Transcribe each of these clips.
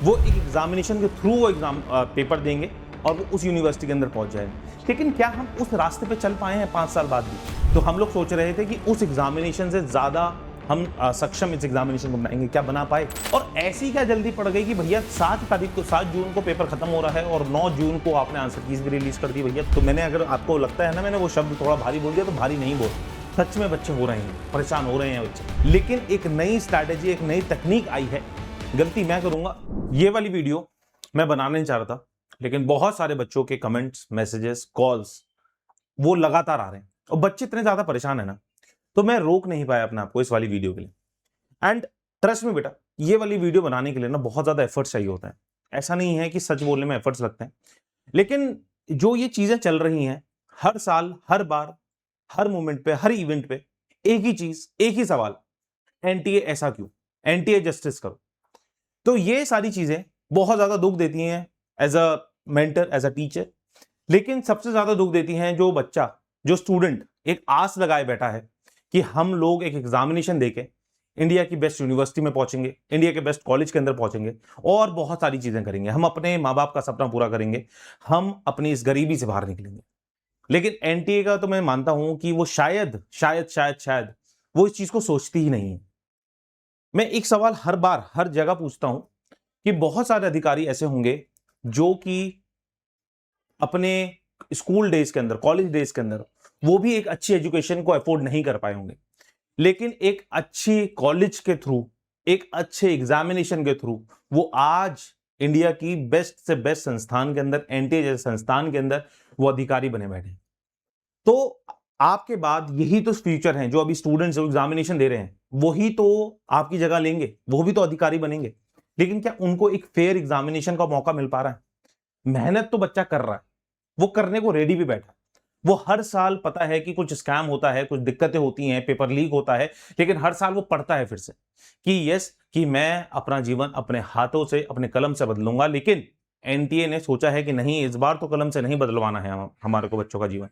वो एक एग्जामिनेशन के थ्रू वो एग्जाम पेपर देंगे और वो उस यूनिवर्सिटी के अंदर पहुंच जाएंगे। लेकिन क्या हम उस रास्ते पे चल पाए हैं 5 साल बाद भी? तो हम लोग सोच रहे थे कि उस एग्जामिनेशन से ज़्यादा हम सक्षम इस एग्जामिनेशन को बनाएंगे, क्या बना पाए? और ऐसी क्या जल्दी पड़ गई कि भैया 7 जून को पेपर खत्म हो रहा है और 9 जून को आपने आंसर कीज भी रिलीज कर दी भैया। तो मैंने, अगर आपको लगता है ना मैंने वो शब्द थोड़ा भारी बोल दिया, तो भारी नहीं बोल, सच में बच्चे हो रहे हैं, परेशान हो रहे हैं बच्चे। लेकिन एक नई स्ट्रैटेजी, एक नई तकनीक आई है। गलती मैं करूंगा, ये वाली वीडियो मैं बनाना नहीं चाह रहा था, लेकिन बहुत सारे बच्चों के कमेंट्स, मैसेजेस, कॉल्स वो लगातार आ रहे हैं और बच्चे इतने ज्यादा परेशान है ना, तो मैं रोक नहीं पाया अपने आपको इस वाली वीडियो के लिए। एंड ट्रस्ट में बेटा, ये वाली वीडियो बनाने के लिए ना बहुत ज्यादा एफर्ट्स चाहिए होता है। ऐसा नहीं है कि सच बोलने में एफर्ट्स लगते हैं, लेकिन जो ये चीजें चल रही हैं हर साल, हर बार, हर मोमेंट पे, हर इवेंट पे एक ही चीज, एक ही सवाल, एनटीए ऐसा क्यों, एनटीए जस्टिस करो। तो ये सारी चीजें बहुत ज्यादा दुख देती हैं as a mentor, as a teacher. लेकिन सबसे ज्यादा दुख देती हैं जो बच्चा, जो स्टूडेंट एक आस लगाए बैठा है कि हम लोग एक एग्जामिनेशन देके इंडिया की बेस्ट यूनिवर्सिटी में पहुंचेंगे, इंडिया के बेस्ट कॉलेज के अंदर पहुंचेंगे और बहुत सारी चीजें करेंगे, हम अपने माँ बाप का सपना पूरा करेंगे, हम अपनी इस गरीबी से बाहर निकलेंगे। लेकिन एनटीए का तो मैं मानता हूं कि वो शायद शायद शायद शायद वो इस चीज को सोचती ही नहीं है। मैं एक सवाल हर बार, हर जगह पूछता हूं कि बहुत सारे अधिकारी ऐसे होंगे जो कि अपने स्कूल डेज के अंदर, कॉलेज डेज के अंदर वो भी एक अच्छी एजुकेशन को अफोर्ड नहीं कर पाए होंगे, लेकिन एक अच्छी कॉलेज के थ्रू, एक अच्छे एग्जामिनेशन के थ्रू वो आज इंडिया की बेस्ट से बेस्ट संस्थान के अंदर, एनटीए जैसे संस्थान के अंदर वो अधिकारी बने बैठे हैं। तो आपके बाद यही तो फ्यूचर हैं, जो अभी स्टूडेंट्स जो एग्जामिनेशन दे रहे हैं वही तो आपकी जगह लेंगे, वो भी तो अधिकारी बनेंगे। लेकिन क्या उनको एक फेयर एग्जामिनेशन का मौका मिल पा रहा है? मेहनत तो बच्चा कर रहा है, वो करने को रेडी भी बैठा है, वो हर साल पता है कि कुछ स्कैम होता है, कुछ दिक्कतें होती हैं, पेपर लीक होता है, लेकिन हर साल वो पढ़ता है फिर से कि यस, कि मैं अपना जीवन अपने हाथों से, अपने कलम से बदलूंगा। लेकिन एनटीए ने सोचा है कि नहीं, इस बार तो कलम से नहीं बदलवाना है हमारे को बच्चों का जीवन।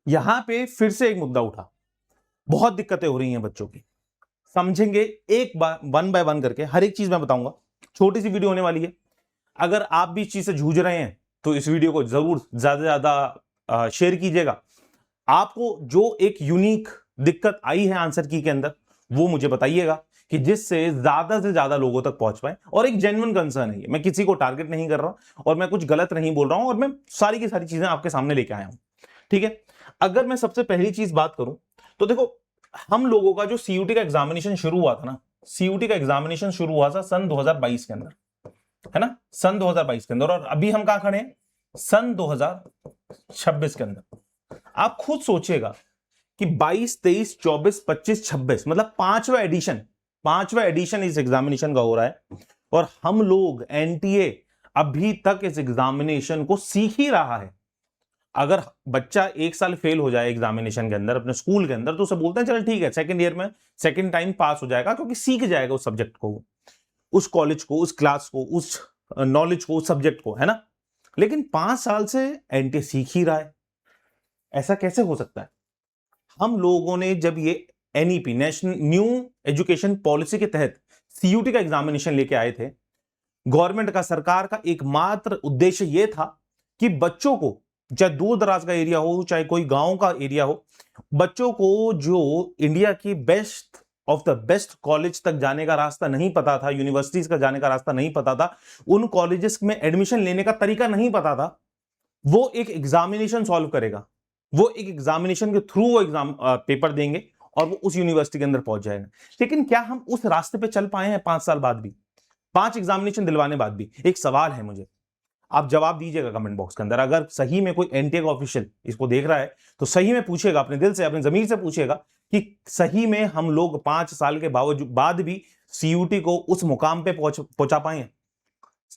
यहां पे फिर से एक मुद्दा उठा, बहुत दिक्कतें हो रही हैं बच्चों की, समझेंगे एक बार, वन बाय वन करके हर एक चीज मैं बताऊंगा। छोटी सी वीडियो होने वाली है, अगर आप भी इस चीज से जूझ रहे हैं तो इस वीडियो को जरूर ज्यादा से ज्यादा शेयर कीजिएगा। आपको जो एक यूनिक दिक्कत आई है आंसर की के अंदर, वो मुझे बताइएगा कि जिससे ज्यादा से ज्यादा लोगों तक पहुंच पाए। और एक जेन्युइन कंसर्न है, मैं किसी को टारगेट नहीं कर रहा और मैं कुछ गलत नहीं बोल रहा हूं, और मैं सारी की सारी चीजें आपके सामने लेके आया हूं, ठीक है। अगर मैं सबसे पहली चीज बात करूं तो देखो, हम लोगों का जो सीयूटी का एग्जामिनेशन शुरू हुआ था ना, सीयूटी का एग्जामिनेशन शुरू हुआ था सन 2022 के अंदर, है ना, सन 2022 के अंदर। और अभी हम कहां खड़े हैं? सन 2026 के अंदर। आप खुद सोचिएगा कि 22, 23, 24, 25, 26 मतलब पांचवा एडिशन इस एग्जामिनेशन का हो रहा है, और हम लोग एनटीए अभी तक इस एग्जामिनेशन को सीख ही रहा है। अगर बच्चा एक साल फेल हो जाए एग्जामिनेशन के अंदर अपने स्कूल के अंदर, तो उसे बोलते हैं चल ठीक है, सेकंड ईयर में सेकंड टाइम पास हो जाएगा, क्योंकि सीख जाएगा उस सब्जेक्ट को, उस कॉलेज को, उस क्लास को, उस नॉलेज को, उस सब्जेक्ट को, है ना। लेकिन 5 साल से एनटीए सीख ही रहा है, ऐसा कैसे हो सकता है? हम लोगों ने जब ये NEP, national new education policy के तहत सीयूटी का एग्जामिनेशन लेके आए थे, गवर्नमेंट का, सरकार का एकमात्र उद्देश्य यह था कि बच्चों को, चाहे दूर दराज का एरिया हो, चाहे कोई गांव का एरिया हो, बच्चों को जो इंडिया की best of the best college तक जाने का रास्ता नहीं पता था, यूनिवर्सिटीज का जाने का रास्ता नहीं पता था, उन कॉलेजेस में एडमिशन लेने का तरीका नहीं पता था, वो एक एग्जामिनेशन सॉल्व करेगा, वो एक एग्जामिनेशन के थ्रू वो एग्जाम पेपर देंगे और वो उस यूनिवर्सिटी के अंदर पहुंच जाएगा। लेकिन क्या हम उस रास्ते पे चल पाए हैं 5 साल बाद भी, 5 एग्जामिनेशन दिलवाने बाद भी? एक सवाल है मुझे, आप जवाब दीजिएगा कमेंट बॉक्स के अंदर। अगर सही में कोई एनटीए का ऑफिशियल इसको देख रहा है तो सही में पूछेगा, अपने दिल से, अपने जमीर से पूछेगा कि सही में हम लोग 5 साल के बाद भी सीयूटी को उस मुकाम पे पहुंचा पाए हैं।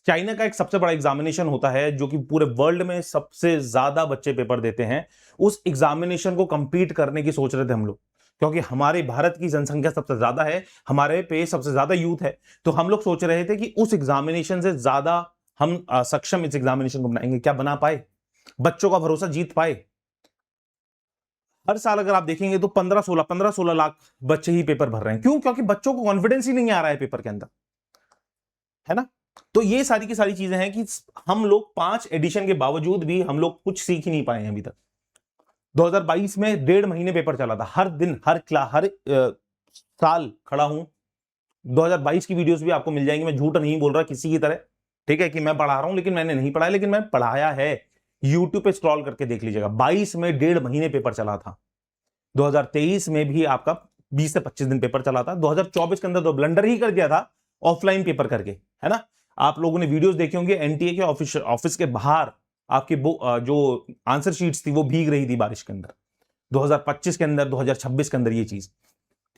चाइना का एक सबसे बड़ा एग्जामिनेशन होता है जो कि पूरे वर्ल्ड में सबसे ज्यादा बच्चे पेपर देते हैं, उस एग्जामिनेशन को कंपीट करने की सोच रहे थे हम लोग, क्योंकि हमारे भारत की जनसंख्या सबसे ज्यादा है, हमारे पे सबसे ज्यादा यूथ है, तो हम लोग सोच रहे थे कि उस एग्जामिनेशन से ज्यादा हम सक्षम इस एग्जामिनेशन को बनाएंगे, क्या बना पाए? बच्चों का भरोसा जीत पाए? हर साल अगर आप देखेंगे तो 15-16 लाख बच्चे ही पेपर भर रहे हैं। क्यों? क्योंकि बच्चों को कॉन्फिडेंस ही नहीं आ रहा है पेपर के अंदर, है ना। तो ये सारी की सारी चीजें हैं कि हम लोग 5 एडिशन के बावजूद भी हम लोग कुछ सीख ही नहीं पाए हैं अभी तक। 2022 में 1.5 महीने पेपर चला था, हर दिन हर साल खड़ा हूं। 2022 की वीडियोस भी आपको मिल जाएंगी, मैं झूठ नहीं बोल रहा किसी की तरह, ठीक है, कि मैं पढ़ा रहा हूं, लेकिन मैंने नहीं पढ़ाया, लेकिन मैं पढ़ाया है। यूट्यूब पे स्क्रॉल करके देख लीजिएगा। 22 में 1.5 महीने पेपर चला था। 2023 में भी आपका 20 से 25 दिन पेपर चला था। 2024 के अंदर तो ब्लंडर ही कर दिया था ऑफलाइन पेपर करके, है ना। आप लोगों ने वीडियोस देखे होंगे, एनटीए के ऑफिस के बाहर आपकी जो आंसर शीट्स थी वो भीग रही थी बारिश के अंदर। 2025 के अंदर, 2026 के अंदर ये चीज,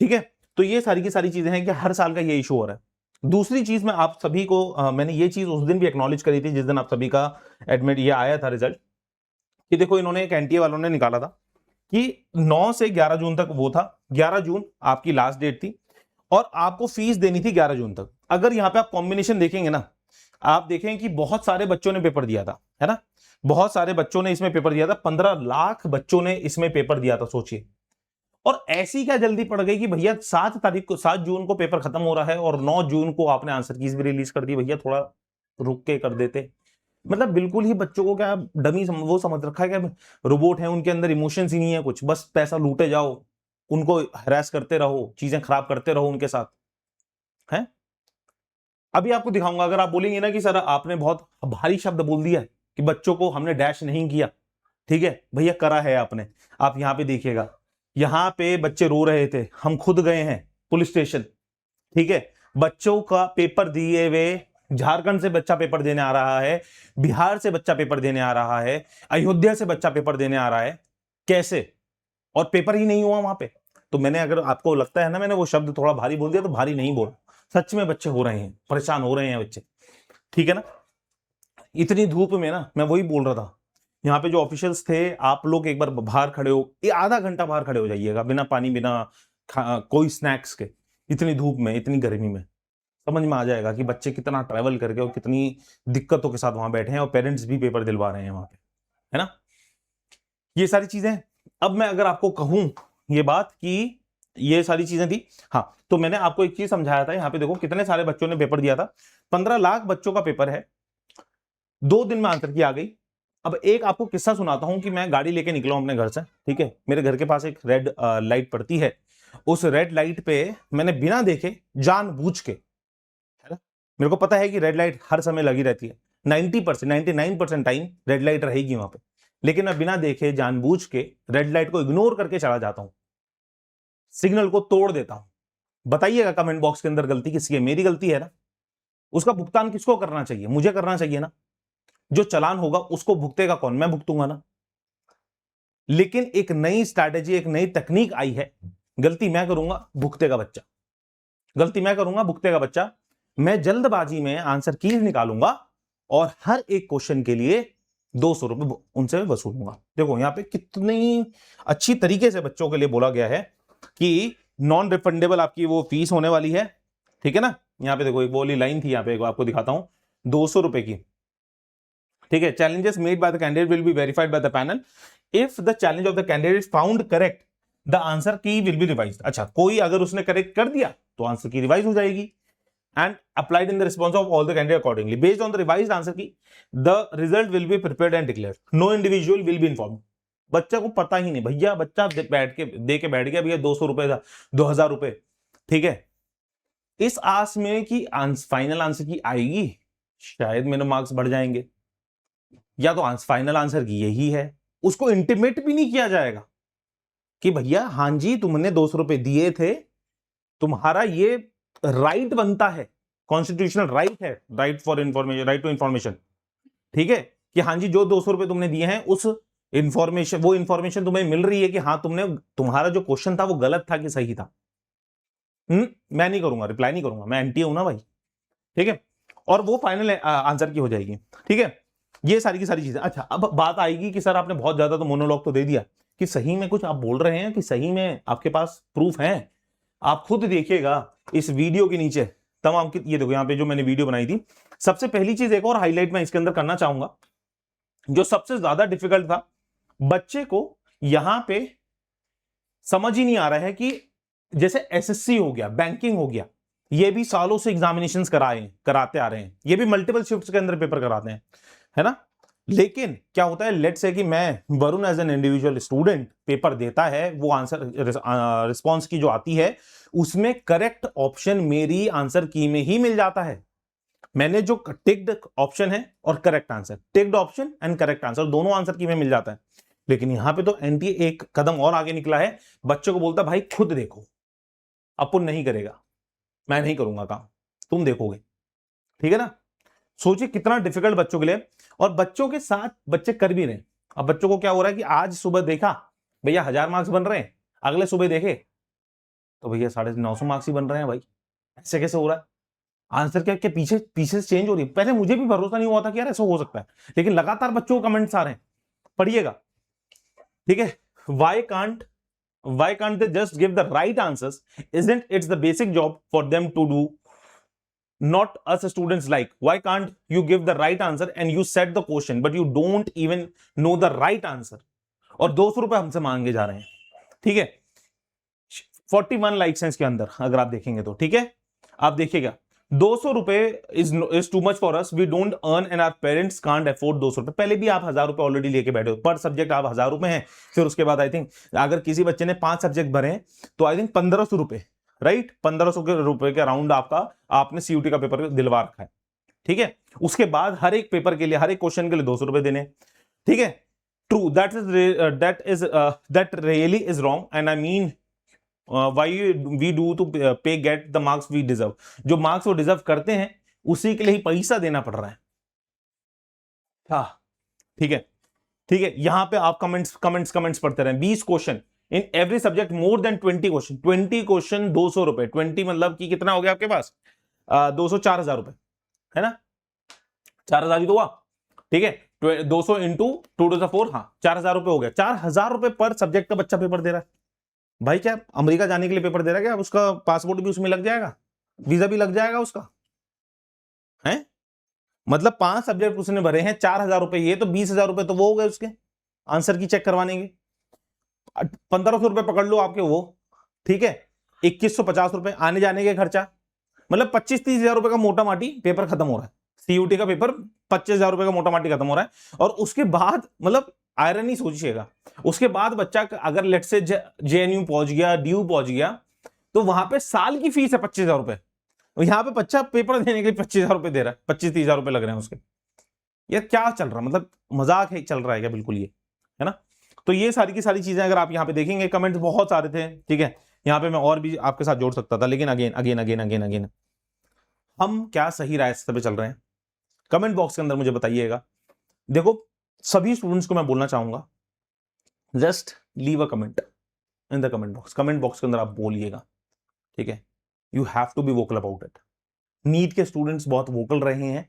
ठीक है। तो ये सारी की सारी चीजें हैं कि हर साल का ये इशू हो रहा है। दूसरी चीज मैं आप सभी को मैंने ये चीज उस दिन भी एक्नॉलेज करी थी जिस दिन आप सभी का एडमिट ये आया था रिजल्ट, कि देखो इन्होंने एक एनटीए वालों ने निकाला था कि 9 से 11 जून तक वो था। 11 जून आपकी लास्ट डेट थी और आपको फीस देनी थी 11 जून तक। अगर यहां पे आप कॉम्बिनेशन देखेंगे ना, आप देखें कि बहुत सारे बच्चों ने पेपर दिया था, है ना, बहुत सारे बच्चों ने इसमें पेपर दिया था। 15 लाख बच्चों ने इसमें पेपर दिया था, सोचिए। और ऐसी क्या जल्दी पड़ गई कि भैया 7 जून को पेपर खत्म हो रहा है और 9 जून को आपने आंसर कीज भी रिलीज कर दी। भैया थोड़ा रुक के कर देते। मतलब बिल्कुल ही बच्चों को क्या डमी वो समझ रखा है कि रोबोट है, उनके अंदर इमोशंस ही नहीं है कुछ, बस पैसा लूटे जाओ, उनको हरास करते रहो, चीजें खराब करते रहो उनके साथ, है। अभी आपको दिखाऊंगा। अगर आप बोलेंगे ना कि सर आपने बहुत भारी शब्द बोल दिया कि बच्चों को हमने डैश नहीं किया, ठीक है भैया, करा है आपने। आप यहां पे देखिएगा, यहां पे बच्चे रो रहे थे, हम खुद गए हैं पुलिस स्टेशन, ठीक है। बच्चों का पेपर दिए हुए, झारखंड से बच्चा पेपर देने आ रहा है, बिहार से बच्चा पेपर देने आ रहा है, अयोध्या से बच्चा पेपर देने आ रहा है, कैसे, और पेपर ही नहीं हुआ वहां पे। तो मैंने, अगर आपको लगता है ना मैंने वो शब्द थोड़ा भारी बोल दिया, तो भारी नहीं बोल, सच में बच्चे हो रहे हैं, परेशान हो रहे हैं बच्चे, ठीक है ना। इतनी धूप में ना, मैं वही बोल रहा था, यहाँ पे जो ऑफिशियल्स थे, आप लोग एक बार बाहर खड़े हो, ये आधा घंटा बाहर खड़े हो जाइएगा, बिना पानी, बिना कोई स्नैक्स के, इतनी धूप में, इतनी गर्मी में, समझ में आ जाएगा कि बच्चे कितना ट्रैवल करके और कितनी दिक्कतों के साथ वहां बैठे हैं, और पेरेंट्स भी पेपर दिलवा रहे हैं वहां पे, है ना। ये सारी चीजें, अब मैं अगर आपको कहूं ये बात कि ये सारी चीजें थी, हाँ, तो मैंने आपको एक चीज समझाया था। यहाँ पे देखो कितने सारे बच्चों ने पेपर दिया था। 15 लाख बच्चों का पेपर है, 2 दिन में आंसर की आ गई। अब एक आपको किस्सा सुनाता हूं कि मैं गाड़ी लेके निकला हूं अपने घर से, ठीक है। मेरे घर के पास एक रेड लाइट पड़ती है, उस रेड लाइट पे मैंने बिना देखे, जानबूझ के, है ना, मेरे को पता है कि रेड लाइट हर समय लगी रहती है, 90%, 99% टाइम रेड लाइट रहेगी वहां पे, लेकिन मैं बिना देखे जानबूझ के रेड लाइट को इग्नोर करके चला जाता हूं, सिग्नल को तोड़ देता हूं। बताइएगा कमेंट बॉक्स के अंदर गलती किसकी है? मेरी गलती है ना। उसका भुगतान किसको करना चाहिए? मुझे करना चाहिए ना। जो चालान होगा उसको भुगतेगा कौन? मैं भुगतूंगा ना। लेकिन एक नई स्ट्रैटेजी, एक नई तकनीक आई है, गलती मैं करूंगा, भुगतेगा बच्चा, गलती मैं करूंगा, भुगतेगा बच्चा। मैं जल्दबाजी में आंसर कीज निकालूंगा और हर एक क्वेश्चन के लिए 200 रुपए उनसे वसूलूंगा। देखो यहां पे कितनी अच्छी तरीके से बच्चों के लिए बोला गया है कि नॉन रिफंडेबल आपकी वो फीस होने वाली है, ठीक है ना। यहां पे देखो एक बोली लाइन थी, यहां पे आपको दिखाता हूं, 200 रुपए की, ठीक है। Challenges made by the candidate will be verified by the panel. If the challenge of the candidate found correct, the answer की विल बी रिवाइज्ड। अच्छा, कोई अगर उसने करेक्ट कर दिया तो आंसर की रिवाइज हो जाएगी, and applied in the response of all the candidate accordingly based on the revised answer key, the result will be prepared and declared, no individual will be informed. बच्चा को पता ही नहीं, भैया बच्चा बैठ के दे के बैठ गया, भैया 200 रुपए, 2000 रुपए, ठीक है, इस आस में कि फाइनल आंसर की आएगी, शायद मेरे मार्क्स बढ़ जाएंगे, या तो फाइनल आंसर की यही है। उसको इंटीमेट भी नहीं किया जाएगा कि भैया हां जी तुमने 200 रुपए दिए थे, तुम्हारा ये राइट बनता है, कॉन्स्टिट्यूशनल राइट है, right for information, right to information, ठीक है, कि हां जी जो 200 रुपए तुमने दिए हैं उस इंफॉर्मेशन, वो इंफॉर्मेशन तुम्हें मिल रही है कि हाँ तुमने, तुम्हारा जो क्वेश्चन था वो गलत था कि सही था। मैं नहीं करूंगा, रिप्लाई नहीं करूंगा, मैं एंटी हूं ना भाई, ठीक है। और वो फाइनल आंसर की हो जाएगी, ठीक है। ये सारी की सारी चीजें। अच्छा, अब बात आएगी कि सर आपने बहुत ज्यादा तो मोनोलॉग तो दे दिया, कि सही में कुछ आप बोल रहे हैं, कि सही में आपके पास प्रूफ है? आप खुद देखिएगा इस वीडियो के नीचे तमाम की, ये देखो यहाँ पे जो मैंने वीडियो बनाई थी। सबसे पहली चीज एक और हाईलाइट मैं इसके अंदर करना चाहूंगा, जो सबसे ज्यादा डिफिकल्ट था, बच्चे को यहां पे समझ ही नहीं आ रहा है कि जैसे एसएससी हो गया, बैंकिंग हो गया, ये भी सालों से एग्जामिनेशंस कराते आ रहे हैं, ये भी मल्टीपल शिफ्ट्स के अंदर पेपर कराते हैं, है ना। लेकिन क्या होता है, लेट्स से कि मैं Varun as an individual student paper देता है, वो आंसर रिस्पॉन्स की जो आती है उसमें करेक्ट ऑप्शन मेरी आंसर की में ही मिल जाता है। मैंने जो टिक्ड ऑप्शन है और correct answer, ticked option and correct answer दोनों आंसर की में मिल जाता है। लेकिन यहां पे तो एनटीए एक कदम और आगे निकला है, बच्चों को बोलता भाई खुद देखो, अपुन नहीं करेगा, मैं नहीं करूंगा काम, तुम देखोगे, ठीक है ना। सोचिए कितना डिफिकल्ट बच्चों के लिए, और बच्चों के साथ बच्चे कर भी रहे हैं। अब बच्चों को क्या हो रहा है कि आज सुबह देखा भैया 1000 मार्क्स बन रहे हैं, अगले सुबह देखे तो भैया 950 मार्क्स ही बन रहे हैं। भाई ऐसे कैसे हो रहा है, आंसर क्या पीछे पीछे से चेंज हो रही है। पहले मुझे भी भरोसा नहीं हुआ था कि यार ऐसा हो सकता है, लेकिन लगातार बच्चों को कमेंट्स आ रहे हैं, पढ़िएगा, ठीक है। Why can't they just give the right answers? Isn't it the basic job for them to do? Not us students like. Why can't you give the right answer and you set the question, but you don't even know the right answer? और 200 रुपए हमसे मांगे जा रहे हैं, ठीक है। 41 likes हैं इसके अंदर अगर आप देखेंगे तो, ठीक है। आप देखिएगा 200 रुपए is too much for us, we don't earn and our parents can't afford 200 रुपए। पहले भी आप 1000 रुपए ऑलरेडी लेके बैठे हो, पर सब्जेक्ट आप 1000 रुपए हैं। फिर उसके बाद आई थिंक अगर किसी बच्चे ने 5 सब्जेक्ट भरे हैं तो आई थिंक 1500 रुपए, राइट, 1500 रुपए के अराउंड आपने सीयूटी का पेपर दिलवा रखा है, ठीक है। उसके बाद हर एक पेपर के लिए, हर एक क्वेश्चन के लिए 200 रुपए देने, ठीक है। True, that really is wrong and I mean why we do to pay get the marks we deserve। जो मार्क्स वो डिजर्व करते हैं उसी के लिए ही पैसा देना पड़ रहा है। हाँ, ठीक है, ठीक है। यहां पे आप कमेंट्स पढ़ते रहे। 20 question in every subject, more than 20 question, 20 question 200 रुपए, 20 मतलब कि कितना हो गया आपके पास 200, 4000 रुपए, है ना। 4000 ही तो हुआ, ठीक है। 200 इंटू 2 to the 4, हाँ 4000 रुपए हो गया। 4000 रुपए पर सब्जेक्ट का बच्चा पेपर दे रहा है। भाई क्या अमेरिका जाने के लिए पेपर दे रहा है क्या? उसका पासपोर्ट भी उसमें लग जाएगा, वीजा भी लग जाएगा उसका, है। मतलब 5 सब्जेक्ट उसने भरे हैं, 4000 रुपए, ये तो 20,000 रुपए तो वो हो गए उसके आंसर की चेक करवाने के। 1500 रुपए पकड़ लो आपके वो, ठीक है। 2150 रुपए आने जाने के खर्चा, मतलब 25-30,000 रुपए का मोटा माटी पेपर खत्म हो रहा है। सीयूटी का पेपर 25,000 रुपए का मोटा माटी खत्म हो रहा है। और उसके बाद मतलब आयरन ही सोचिएगा, उसके बाद बच्चा अगर लेट से जेएनयू पहुंच गया, ड्यू पहुंच गया, तो वहां पे साल की फीस है 25,000 रुपए, यहां पे बच्चा पेपर देने के लिए 25,000 रुपए दे रहा है, 25-30,000 रुपए लग रहे हैं उसके। ये क्या चल रहा है, मतलब मजाक है चल रहा है क्या? बिल्कुल ये, है ना। तो ये सारी की सारी चीजें अगर आप यहाँ पे देखेंगे, कमेंट्स बहुत सारे थे, ठीक है। यहाँ पे मैं और भी आपके साथ जोड़ सकता था, लेकिन again again again again again हम क्या सही रास्ते पे चल रहे हैं, कमेंट बॉक्स के अंदर मुझे बताइएगा। देखो सभी स्टूडेंट्स को मैं बोलना चाहूंगा, just leave a comment in the comment box. Comment box के अंदर आप बोलिएगा, ठीक है। You have to be vocal about it. NEET के स्टूडेंट्स बहुत वोकल रहे हैं,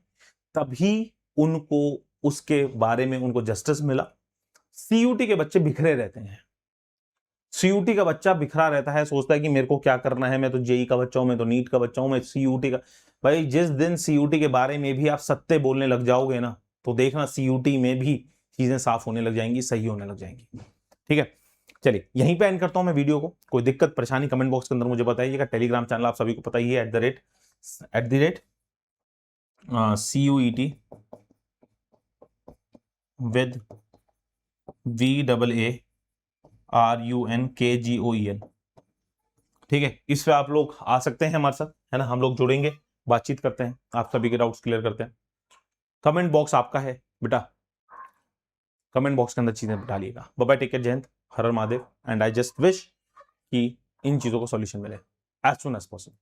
तभी उनको उसके बारे में उनको जस्टिस मिला। सीयूटी के बच्चे बिखरे रहते हैं, सीयूटी का बच्चा बिखरा रहता है, सोचता है कि मेरे को क्या करना है, मैं तो जेई का बच्चा हूं, मैं तो नीट का बच्चा हूं, मैं सीयूटी का। भाई जिस दिन सीयूटी के बारे में भी आप सत्य बोलने लग जाओगे ना, तो देखना सीयूटी में भी चीजें साफ होने लग जाएंगी, सही होने लग जाएंगी, ठीक है। चलिए यहीं पे एंड करता हूं मैं वीडियो को। कोई दिक्कत परेशानी कमेंट बॉक्स के अंदर मुझे बताइएगा। टेलीग्राम चैनल आप सभी को पता ही है, @the CUET with VAARUNKGOEL, ठीक है। इस पे आप लोग आ सकते हैं हमारे साथ, है ना। हम लोग जुड़ेंगे, बातचीत करते हैं, आप सभी के डाउट्स क्लियर करते हैं। कमेंट बॉक्स आपका है बेटा, कमेंट बॉक्स के अंदर चीजें डालिएगा। बाय बाय, टेक केयर, जय हिंद, हर हर Mahadev. And I just wish कि इन चीजों को सॉल्यूशन मिले एज सुन एज पॉसिबल।